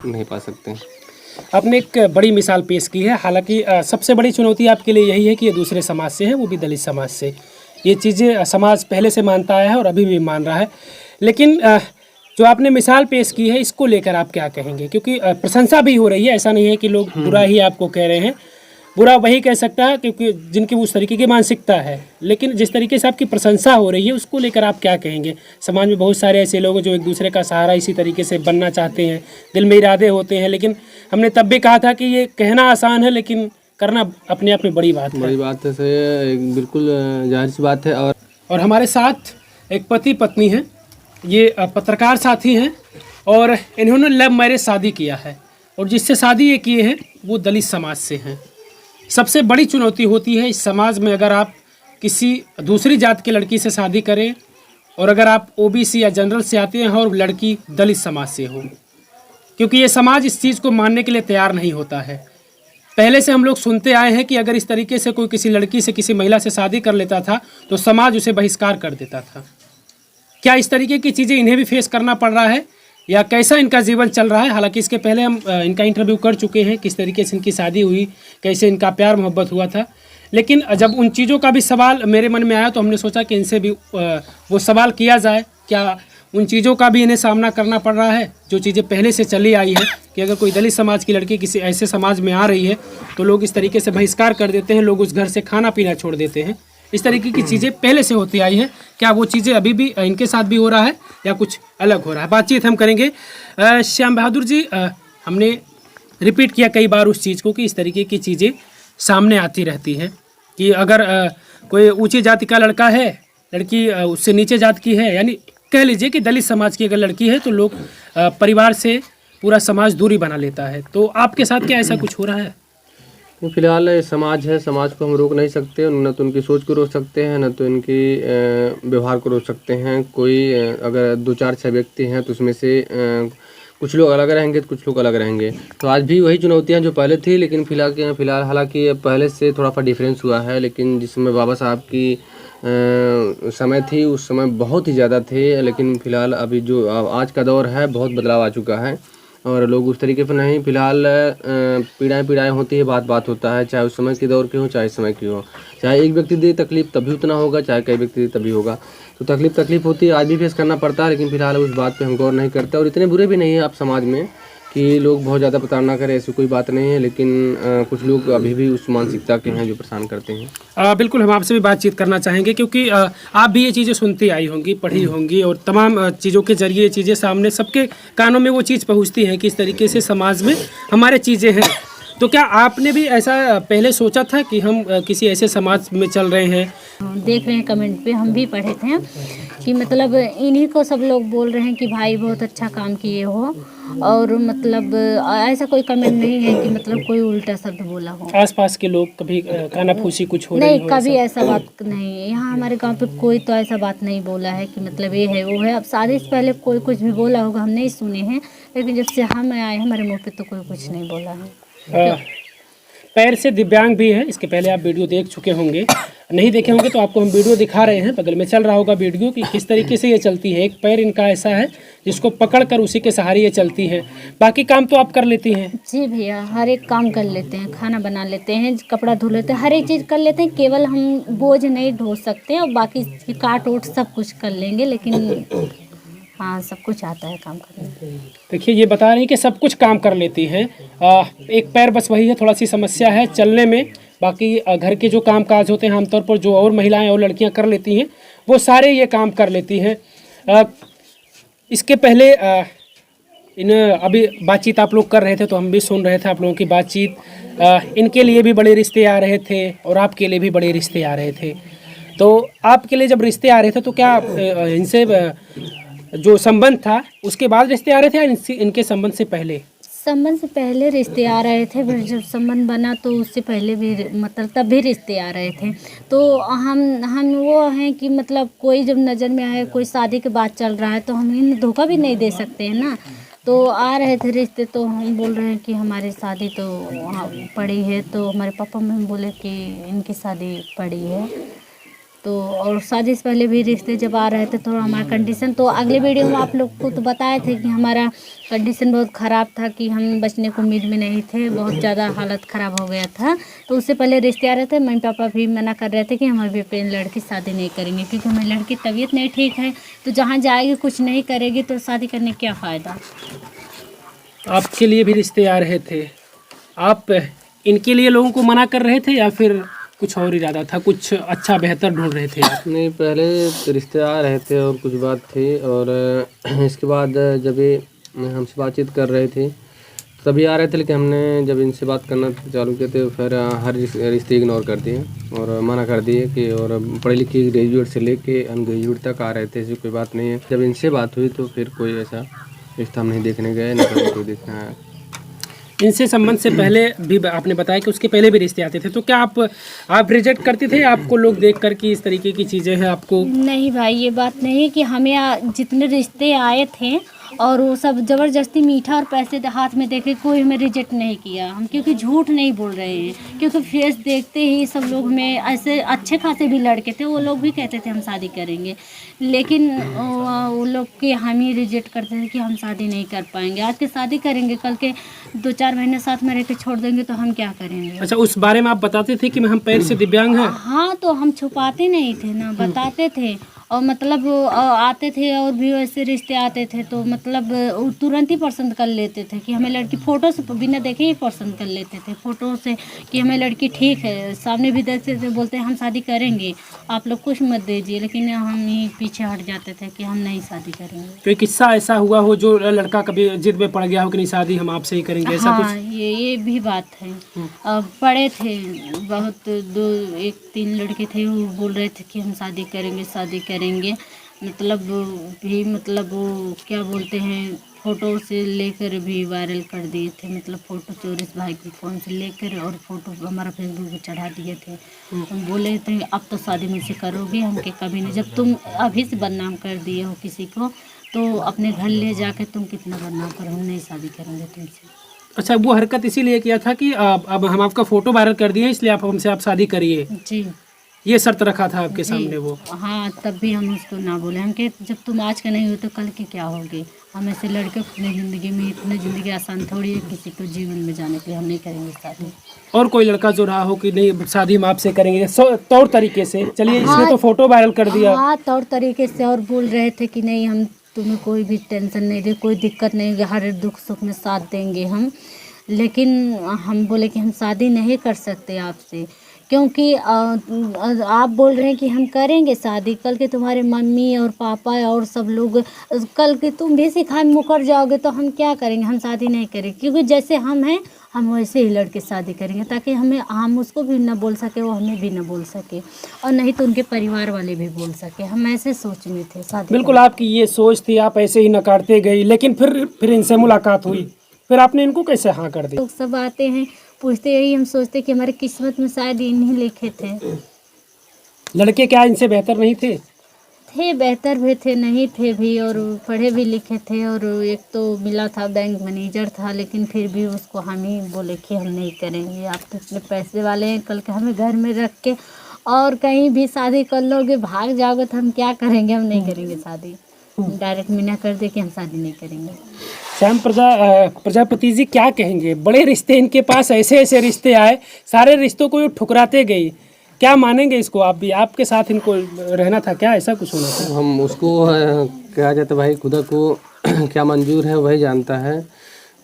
नहीं पा सकते। आपने एक बड़ी मिसाल पेश की है। हालांकि सबसे बड़ी चुनौती आपके लिए यही है कि ये दूसरे समाज से है, वो भी दलित समाज से। ये चीज़ें समाज पहले से मानता आया है और अभी भी मान रहा है। लेकिन जो आपने मिसाल पेश की है, इसको लेकर आप क्या कहेंगे? क्योंकि प्रशंसा भी हो रही है, ऐसा नहीं है कि लोग बुरा ही आपको कह रहे हैं। बुरा वही कह सकता है क्योंकि जिनकी उस तरीके की मानसिकता है। लेकिन जिस तरीके से आपकी प्रशंसा हो रही है, उसको लेकर आप क्या कहेंगे? समाज में बहुत सारे ऐसे लोग हैं जो एक दूसरे का सहारा इसी तरीके से बनना चाहते हैं, दिल में इरादे होते हैं। लेकिन हमने तब भी कहा था कि ये कहना आसान है, लेकिन करना अपने आप में बड़ी बात है। बड़ी बात है सर, बिल्कुल जाहिर सी बात है। और हमारे साथ एक पति पत्नी हैं, ये पत्रकार साथी हैं और इन्होंने लव मैरिज शादी किया है। और जिससे शादी ये किए हैं वो दलित समाज से हैं। सबसे बड़ी चुनौती होती है इस समाज में, अगर आप किसी दूसरी जात की लड़की से शादी करें और अगर आप ओबीसी या जनरल से आते हैं और लड़की दलित समाज से हो, क्योंकि ये समाज इस चीज़ को मानने के लिए तैयार नहीं होता है। पहले से हम लोग सुनते आए हैं कि अगर इस तरीके से कोई किसी लड़की से किसी महिला से शादी कर लेता था तो समाज उसे बहिष्कार कर देता था। क्या इस तरीके की चीज़ें इन्हें भी फेस करना पड़ रहा है या कैसा इनका जीवन चल रहा है? हालांकि इसके पहले हम इनका इंटरव्यू कर चुके हैं, किस तरीके से इनकी शादी हुई, कैसे इनका प्यार मोहब्बत हुआ था। लेकिन जब उन चीज़ों का भी सवाल मेरे मन में आया तो हमने सोचा कि इनसे भी वो सवाल किया जाए, क्या उन चीज़ों का भी इन्हें सामना करना पड़ रहा है जो चीज़ें पहले से चली आई है कि अगर कोई दलित समाज की लड़की किसी ऐसे समाज में आ रही है तो लोग इस तरीके से बहिष्कार कर देते हैं, लोग उस घर से खाना पीना छोड़ देते हैं। इस तरीके की चीज़ें पहले से होती आई है। क्या वो चीज़ें अभी भी इनके साथ भी हो रहा है या कुछ अलग हो रहा है? बातचीत हम करेंगे। श्याम बहादुर जी, हमने रिपीट किया कई बार उस चीज़ को कि इस तरीके की चीज़ें सामने आती रहती हैं कि अगर कोई ऊंची जाति का लड़का है, लड़की उससे नीचे जात की है, यानी कह लीजिए कि दलित समाज की अगर लड़की है तो लोग परिवार से पूरा समाज दूरी बना लेता है। तो आपके साथ क्या ऐसा कुछ हो रहा है? फिलहाल समाज है, समाज को हम रोक नहीं सकते, न तो उनकी सोच को रोक सकते हैं, न तो इनकी व्यवहार को रोक सकते हैं। कोई अगर 2-4-6 व्यक्ति हैं तो उसमें से कुछ लोग अलग रहेंगे तो कुछ लोग अलग रहेंगे। तो आज भी वही चुनौतियां जो पहले थी, लेकिन फिलहाल हालांकि पहले से थोड़ा सा डिफरेंस हुआ है। लेकिन जिसमें बाबा साहब की समय थी उस समय बहुत ही ज़्यादा थे, लेकिन फिलहाल अभी जो आज का दौर है बहुत बदलाव आ चुका है और लोग उस तरीके पर नहीं। फिलहाल पीड़ाएँ होती है, बात होता है, चाहे उस समय के दौर की हो चाहे इस समय की हो। चाहे एक व्यक्ति दे तकलीफ तभी उतना होगा, चाहे कई व्यक्ति दे तभी होगा। तो तकलीफ होती है, आज भी फेस करना पड़ता है। लेकिन फिलहाल उस बात पे हम गौर नहीं करते और इतने बुरे भी नहीं है आप समाज में कि लोग बहुत ज़्यादा प्रताड़ना करें, ऐसी कोई बात नहीं है। लेकिन कुछ लोग अभी भी उस मानसिकता के हैं जो परेशान करते हैं। बिल्कुल, हम आपसे भी बातचीत करना चाहेंगे क्योंकि आप भी ये चीज़ें सुनती आई होंगी, पढ़ी होंगी और तमाम चीज़ों के जरिए ये चीज़ें सामने सबके कानों में वो चीज़ पहुंचती है कि इस तरीके से समाज में हमारे चीज़ें हैं। तो क्या आपने भी ऐसा पहले सोचा था कि हम किसी ऐसे समाज में चल रहे हैं? देख रहे हैं कमेंट पे, हम भी पढ़े थे कि मतलब इन्हीं को सब लोग बोल रहे हैं कि भाई बहुत अच्छा काम किए हो, और मतलब ऐसा कोई कमेंट नहीं है कि मतलब कोई उल्टा शब्द बोला हो। आसपास के लोग कभी कानाफूसी कुछ हो रही नहीं, हो? कभी ऐसा बात नहीं है। यहाँ हमारे गांव पे कोई तो ऐसा बात नहीं बोला है कि मतलब ये है वो है। अब शादी से पहले कोई कुछ भी बोला होगा, हम नहीं सुने हैं, लेकिन जब से हम आए हमारे मुँह पे तो कोई कुछ नहीं बोला है। पैर से दिव्यांग भी हैं, इसके पहले आप वीडियो देख चुके होंगे, नहीं देखे होंगे तो आपको हम वीडियो दिखा रहे हैं। बगल में चल रहा होगा वीडियो कि किस तरीके से ये चलती है। एक पैर इनका ऐसा है जिसको पकड़कर उसी के सहारे ये चलती है। बाकी काम तो आप कर लेती हैं? जी भैया, हर एक काम कर लेते हैं, खाना बना लेते हैं, कपड़ा धो लेते हैं, हर एक चीज़ कर लेते हैं। केवल हम बोझ नहीं ढो सकते हैं और बाकी काट ओट सब कुछ कर लेंगे, लेकिन हाँ सब कुछ आता है काम करने। देखिए, ये बता रही कि सब कुछ काम कर लेती हैं। एक पैर बस वही है, थोड़ा सी समस्या है चलने में। बाकी घर के जो काम काज होते हैं आमतौर पर जो और महिलाएं और लड़कियां कर लेती हैं वो सारे ये काम कर लेती हैं। इसके पहले अभी बातचीत आप लोग कर रहे थे तो हम भी सुन रहे थे आप लोगों की बातचीत। इनके लिए भी बड़े रिश्ते आ रहे थे और आपके लिए भी बड़े रिश्ते आ रहे थे। तो आपके लिए जब रिश्ते आ रहे थे तो क्या इनसे जो संबंध था उसके बाद रिश्ते आ रहे थे या इनके संबंध से पहले? संबंध से पहले रिश्ते आ रहे थे, फिर जब संबंध बना तो उससे पहले भी मतलब तब भी रिश्ते आ रहे थे। तो हम वो हैं कि मतलब कोई जब नज़र में आए, कोई शादी के बाद चल रहा है तो हम इन्हें धोखा भी नहीं दे सकते हैं ना। तो आ रहे थे रिश्ते तो हम बोल रहे हैं कि हमारी शादी तो पड़ी है, तो हमारे पापा मम्मी बोले कि इनकी शादी पड़ी है। तो और शादी से पहले भी रिश्ते जब आ रहे थे थोड़ा हमारा कंडीशन, तो अगले वीडियो में आप लोग को तो बताए थे कि हमारा कंडीशन बहुत ख़राब था कि हम बचने को उम्मीद में नहीं थे, बहुत ज़्यादा हालत ख़राब हो गया था। तो उससे पहले रिश्ते आ रहे थे, मम्मी पापा भी मना कर रहे थे कि हम अभी अपने लड़की शादी नहीं करेंगे, क्योंकि हमारी लड़की तबीयत नहीं ठीक है, तो जहाँ जाएगी कुछ नहीं करेगी तो शादी करने क्या फ़ायदा। आपके लिए भी रिश्ते आ रहे थे, आप इनके लिए लोगों को मना कर रहे थे या फिर कुछ और इरादा था, कुछ अच्छा बेहतर ढूंढ रहे थे आप? नहीं, पहले तो रिश्ते आ रहे थे और कुछ बात थी, और इसके बाद जब ये हमसे बातचीत कर रहे थे तभी आ रहे थे, लेकिन हमने जब इनसे बात करना चालू किए थे फिर हर रिश्ते इग्नोर कर दिए और मना कर दिए कि, और पढ़े लिखे ग्रेजुएट से लेके अनग्रेजुएट तक आ रहे थे, ऐसी कोई बात नहीं है। जब इनसे बात हुई तो फिर कोई ऐसा रिश्ता हम नहीं देखने गए, न कभी कोई देखना है। इनसे संबंध से पहले भी आपने बताया कि उसके पहले भी रिश्ते आते थे, तो क्या आप रिजेक्ट करते थे आपको लोग देख कर कि इस तरीके की चीज़ें हैं आपको? नहीं भाई, ये बात नहीं है कि हमें जितने रिश्ते आए थे और वो सब ज़बरदस्ती मीठा और पैसे हाथ में देके कोई हमें रिजेक्ट नहीं किया हम, क्योंकि झूठ नहीं बोल रहे हैं, क्योंकि फेस देखते ही सब लोग हमें ऐसे अच्छे खासे भी लड़के थे, वो लोग भी कहते थे हम शादी करेंगे, लेकिन वो लोग के हम ही रिजेक्ट करते थे कि हम शादी नहीं कर पाएंगे। आज के शादी करेंगे, कल के 2-4 महीने साथ में रह के छोड़ देंगे तो हम क्या करेंगे। अच्छा, उस बारे में आप बताते थे कि हम पैर से दिव्यांग हैं? हाँ, तो हम छुपाते नहीं थे ना, बताते थे, और मतलब आते थे और भी वैसे रिश्ते आते थे तो मतलब तुरंत ही पसंद कर लेते थे कि हमें लड़की फ़ोटो से बिना देखे ही पसंद कर लेते थे, फ़ोटो से कि हमें लड़की ठीक है, सामने भी देखते थे, बोलते हैं हम शादी करेंगे, आप लोग कुछ मत दीजिए, लेकिन हम ही पीछे हट जाते थे कि हम नहीं शादी करेंगे। कोई किस्सा ऐसा हुआ हो जो लड़का कभी जिद में पड़ गया हो कि नहीं शादी हम आपसे ही करेंगे, ऐसा हाँ, कुछ? ये भी बात है। पढ़े थे बहुत, 2-1-3 लड़के थे, वो बोल रहे थे कि हम शादी करेंगे शादी करेंगे, मतलब भी मतलब वो क्या बोलते हैं, फ़ोटो से लेकर भी वायरल कर दिए थे, मतलब फ़ोटो चोरी से भाई के फ़ोन से लेकर और फ़ोटो हमारा फेसबुक पे चढ़ा दिए थे। हम बोले थे अब तो शादी मुझसे करोगे, हमके कभी नहीं, जब तुम अभी से बदनाम कर दिए हो किसी को तो अपने घर ले जाके तुम कितना बदनाम करो, हम नहीं शादी करेंगे तुमसे। अच्छा, वो हरकत इसीलिए किया था कि अब हम आपका फ़ोटो वायरल कर दिए इसलिए आप हमसे आप शादी करिए, जी ये शर्त रखा था आपके जी। सामने वो? हाँ, तब भी हम उसको ना बोले, हम कहे जब तुम आज के नहीं हो तो कल के क्या होगे। हम ऐसे लड़के अपनी ज़िंदगी में, इतनी ज़िंदगी आसान थोड़ी है किसी को जीवन में जाने के लिए, हम नहीं करेंगे शादी। और कोई लड़का जो रहा हो कि नहीं शादी हम आपसे करेंगे तौर तरीके से, चलिए हाँ, इसने तो फोटो वायरल कर दिया। हाँ, तौर तरीके से, और बोल रहे थे कि नहीं हम तुम्हें कोई भी टेंशन नहीं दे, कोई दिक्कत नहीं, हर दुख सुख में साथ देंगे हम, लेकिन हम बोले कि हम शादी नहीं कर सकते आपसे, क्योंकि आप बोल रहे हैं कि हम करेंगे शादी, कल के तुम्हारे मम्मी और पापा और सब लोग, कल के तुम भी सिखाए मुकर जाओगे तो हम क्या करेंगे, हम शादी नहीं करेंगे, क्योंकि जैसे हम हैं हम वैसे ही लड़के शादी करेंगे, ताकि हम उसको भी ना बोल सके, वो हमें भी ना बोल सके, और नहीं तो उनके परिवार वाले भी बोल सके। हम ऐसे सोच में थे शादी। बिल्कुल, आपकी ये सोच थी, आप ऐसे ही नकारते गई, लेकिन फिर इनसे मुलाकात हुई, फिर आपने इनको कैसे हाँ कर दी? लोग सब आते हैं पूछते, यही हम सोचते कि हमारे किस्मत में शायद इन्हीं लिखे थे। लड़के क्या इनसे बेहतर नहीं थे? थे, बेहतर भी थे, नहीं थे भी, और पढ़े भी लिखे थे, और एक तो मिला था बैंक मैनेजर था, लेकिन फिर भी उसको हम ही बोले कि हम नहीं करेंगे, आप तो इतने पैसे वाले हैं, कल के हमें घर में रख के और कहीं भी शादी कर लोगे, भाग जाओगे तो हम क्या करेंगे, हम नहीं करेंगे शादी। डायरेक्ट मना कर दे कि हम शादी नहीं करेंगे। श्याम प्रजापति जी क्या कहेंगे, बड़े रिश्ते इनके पास, ऐसे ऐसे रिश्ते आए, सारे रिश्तों को ये ठुकराते गई, क्या मानेंगे इसको? आप भी, आपके साथ इनको रहना था क्या, ऐसा कुछ होना था? हम उसको कहा जाता भाई, खुदा को क्या मंजूर है वही जानता है,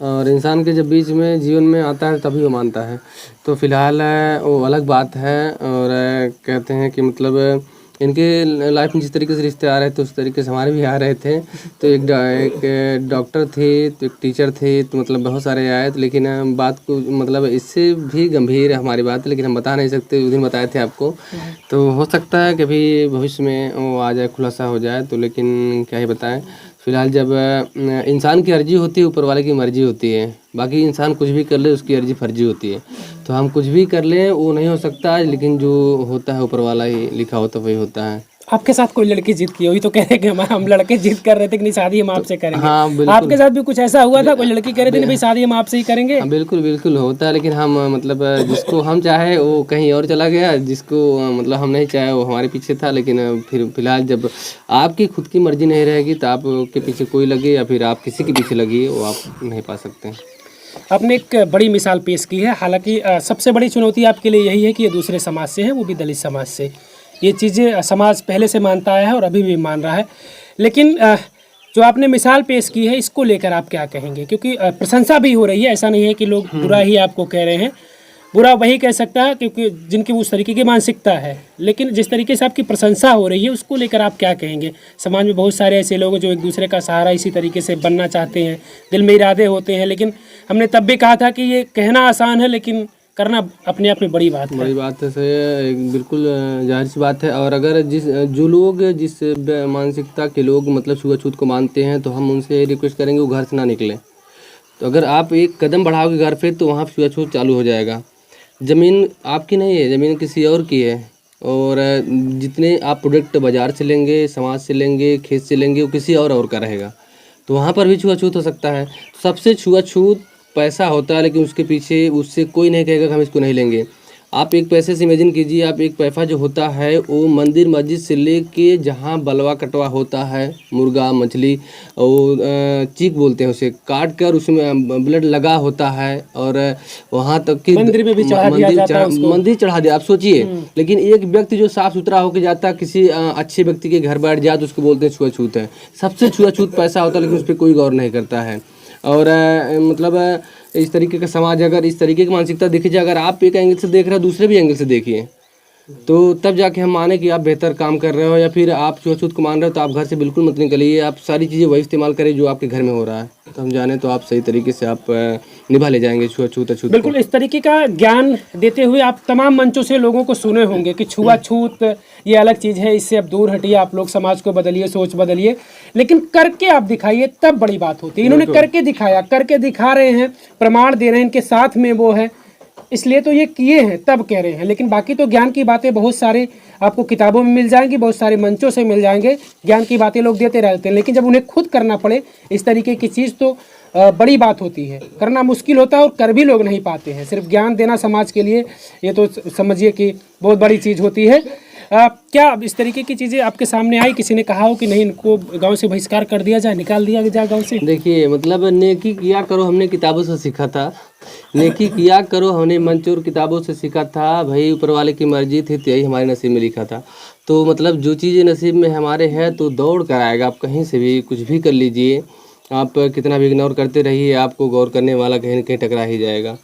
और इंसान के जब बीच में जीवन में आता है तभी वो मानता है। तो फिलहाल वो अलग बात है, और कहते हैं कि मतलब इनके लाइफ में जिस तरीके से रिश्ते आ रहे थे उस तरीके से हमारे भी आ रहे थे। तो एक डॉक्टर थे, तो एक टीचर थे, तो मतलब बहुत सारे आए थे, लेकिन बात को मतलब इससे भी गंभीर है हमारी बात, लेकिन हम बता नहीं सकते, उस दिन बताए थे आपको। तो हो सकता है कभी भविष्य में वो आ जाए, खुलासा हो जाए, तो लेकिन क्या ही बताएं। फिलहाल जब इंसान की अर्जी होती है, ऊपर वाले की मर्जी होती है, बाकी इंसान कुछ भी कर ले उसकी अर्जी फर्जी होती है। तो हम कुछ भी कर लें वो नहीं हो सकता, लेकिन जो होता है ऊपर वाला ही लिखा होता वही होता है। आपके साथ कोई लड़की जिद की हुई तो कह रहे कि हम लड़के जिद कर रहे थे कि नहीं शादी हम आपसे करेंगे। हाँ बिल्कुल। आपके साथ भी कुछ ऐसा हुआ था, कोई लड़की कह रही थी नहीं भाई शादी हम आपसे ही करेंगे? हाँ बिल्कुल बिल्कुल होता है, लेकिन हम मतलब जिसको हम चाहे वो कहीं और चला गया, जिसको मतलब हम नहीं चाहे वो हमारे पीछे था। लेकिन फिर फिलहाल जब आपकी खुद की मर्जी नहीं रहेगी तो आपके पीछे कोई लगे या फिर आप किसी के पीछे लगिए, वो आप नहीं पा सकते हैं। आपने एक बड़ी मिसाल पेश की है। हालांकि सबसे बड़ी चुनौती आपके लिए यही है कि ये दूसरे समाज से है, वो भी दलित समाज से। ये चीज़ें समाज पहले से मानता आया है और अभी भी मान रहा है। लेकिन जो आपने मिसाल पेश की है इसको लेकर आप क्या कहेंगे? क्योंकि प्रशंसा भी हो रही है, ऐसा नहीं है कि लोग बुरा ही आपको कह रहे हैं। बुरा वही कह सकता है क्योंकि जिनकी उस तरीके की मानसिकता है। लेकिन जिस तरीके से आपकी प्रशंसा हो रही है उसको लेकर आप क्या कहेंगे? समाज में बहुत सारे ऐसे लोग हैं जो एक दूसरे का सहारा इसी तरीके से बनना चाहते हैं, दिल में इरादे होते हैं। लेकिन हमने तब भी कहा था कि ये कहना आसान है लेकिन करना अपने आप में बड़ी बात है। बड़ी बात है, सही, बिल्कुल जाहिर सी बात है। और अगर जो लोग जिस मानसिकता के लोग मतलब छुआछूत को मानते हैं तो हम उनसे रिक्वेस्ट करेंगे वो घर से ना निकलें। तो अगर आप एक कदम बढ़ाओगे घर पे तो वहाँ छुआछूत चालू हो जाएगा। ज़मीन आपकी नहीं है, ज़मीन किसी और की है। और जितने आप प्रोडक्ट बाज़ार से लेंगे, समाज से लेंगे, खेत से लेंगे, वो किसी और का रहेगा। तो वहाँ पर भी छुआछूत हो सकता है। सबसे छुआछूत पैसा होता है, लेकिन उसके पीछे उससे कोई नहीं कहेगा कि हम इसको नहीं लेंगे। आप एक पैसे से इमेजिन कीजिए, आप एक पैसा जो होता है वो मंदिर मस्जिद से लेके जहाँ बलवा कटवा होता है, मुर्गा मछली और चीक बोलते हैं उसे, काट कर उसमें ब्लड लगा होता है और वहाँ तक कि मंदिर में भी चढ़ा दिया जाता है उसको। मंदिर चढ़ा दिया, आप सोचिए। लेकिन एक व्यक्ति जो साफ सुथरा होकर जाता है किसी अच्छे व्यक्ति के घर बैठ जाए तो उसको बोलते हैं छुआछूत है। सबसे छुआछूत पैसा होता है, लेकिन उस पर कोई गौर नहीं करता है। और मतलब इस तरीके का समाज, अगर इस तरीके की मानसिकता देखी जाए, अगर आप एक एंगल से देख रहे हो दूसरे भी एंगल से देखिए, तो तब जाके हम माने कि आप बेहतर काम कर रहे हो। या फिर आप छुआछूत को मान रहे हो तो आप घर से बिल्कुल मत निकलिए, आप सारी चीज़ें वही इस्तेमाल करें जो आपके घर में हो रहा है। तो हम जाने तो आप सही तरीके से आप निभा ले जाएंगे छुआछूत अछूत। बिल्कुल इस तरीके का ज्ञान देते हुए आप तमाम मंचों से लोगों को सुने होंगे कि छुआछूत ये अलग चीज़ है, इससे अब दूर हटिए, आप लोग समाज को बदलिए, सोच बदलिए। लेकिन करके आप दिखाइए तब बड़ी बात होती है। इन्होंने करके दिखाया, करके दिखा रहे हैं, प्रमाण दे रहे हैं, इनके साथ में वो है, इसलिए तो ये किए हैं तब कह रहे हैं। लेकिन बाकी तो ज्ञान की बातें बहुत सारे आपको किताबों में मिल जाएंगी, बहुत सारे मंचों से मिल जाएंगे। ज्ञान की बातें लोग देते रहते हैं, लेकिन जब उन्हें खुद करना पड़े इस तरीके की चीज़ तो बड़ी बात होती है। करना मुश्किल होता है और कर भी लोग नहीं पाते हैं। सिर्फ ज्ञान देना समाज के लिए ये तो समझिए कि बहुत बड़ी चीज़ होती है। क्या इस तरीके की चीज़ें आपके सामने आई, किसी ने कहा हो कि नहीं इनको गांव से बहिष्कार कर दिया जाए, निकाल दिया जाए गांव से? देखिए, मतलब नेकी किया करो हमने किताबों से सीखा था, नेकी किया करो हमने मंच और किताबों से सीखा था। भाई ऊपर वाले की मर्जी थी तो यही हमारे नसीब में लिखा था। तो मतलब जो चीज़ें नसीब में हमारे है तो दौड़ कर आएगा। आप कहीं से भी कुछ भी कर लीजिए, आप कितना भी इग्नोर करते रहिए, आपको गौर करने वाला कहीं न कहीं टकरा ही जाएगा।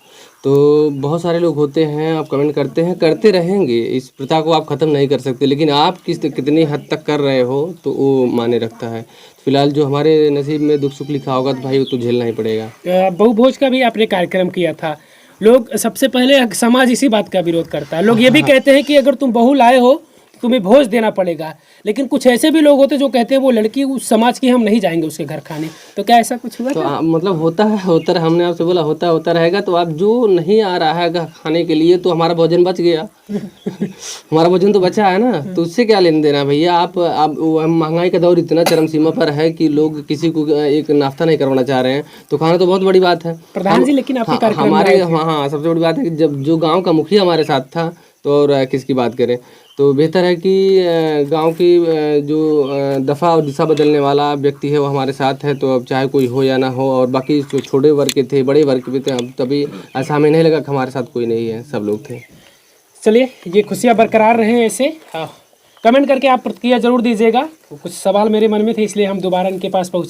तो बहुत सारे लोग होते हैं, आप कमेंट करते हैं, करते रहेंगे, इस प्रथा को आप ख़त्म नहीं कर सकते। लेकिन आप कितनी हद तक कर रहे हो तो वो मायने रखता है। फिलहाल जो हमारे नसीब में दुख सुख लिखा होगा तो भाई वो तो झेलना ही पड़ेगा। बहुभोज का भी आपने कार्यक्रम किया था। लोग सबसे पहले समाज इसी बात का विरोध करता है। लोग ये भी कहते हैं कि अगर तुम बहू लाए हो तुम्हें भोज देना पड़ेगा। लेकिन कुछ ऐसे भी लोग होते जो कहते हैं वो लड़की उस समाज की, हम नहीं जाएंगे उसके घर खाने। तो क्या ऐसा कुछ हुआ? तो मतलब होता है, हमने आपसे बोला होता रहेगा। तो आप जो नहीं आ रहा है खाने के लिए तो हमारा भोजन बच गया हमारा भोजन तो बचा है ना, तो उससे क्या लेन देना भैया। आप महंगाई का दौर इतना चरम सीमा पर है कि लोग किसी को एक नाश्ता नहीं करवाना चाह रहे हैं, तो खाना तो बहुत बड़ी बात है प्रधान जी। लेकिन आपके कार्यक्रम हमारे हाँ सबसे बड़ी बात है कि जब जो गाँव का मुखिया हमारे साथ था तो और किसकी बात करें। तो बेहतर है कि गांव की जो दफ़ा और दिशा बदलने वाला व्यक्ति है वो हमारे साथ है। तो अब चाहे कोई हो या ना हो, और बाकी जो छोटे वर्ग के थे, बड़े वर्ग के थे, अब तभी ऐसा हमें नहीं लगा कि हमारे साथ कोई नहीं है, सब लोग थे। चलिए, ये खुशियाँ बरकरार रहे ऐसे। कमेंट करके आप प्रतिक्रिया जरूर दीजिएगा। कुछ सवाल मेरे मन में थे इसलिए हम दोबारा इनके पास पहुँचे।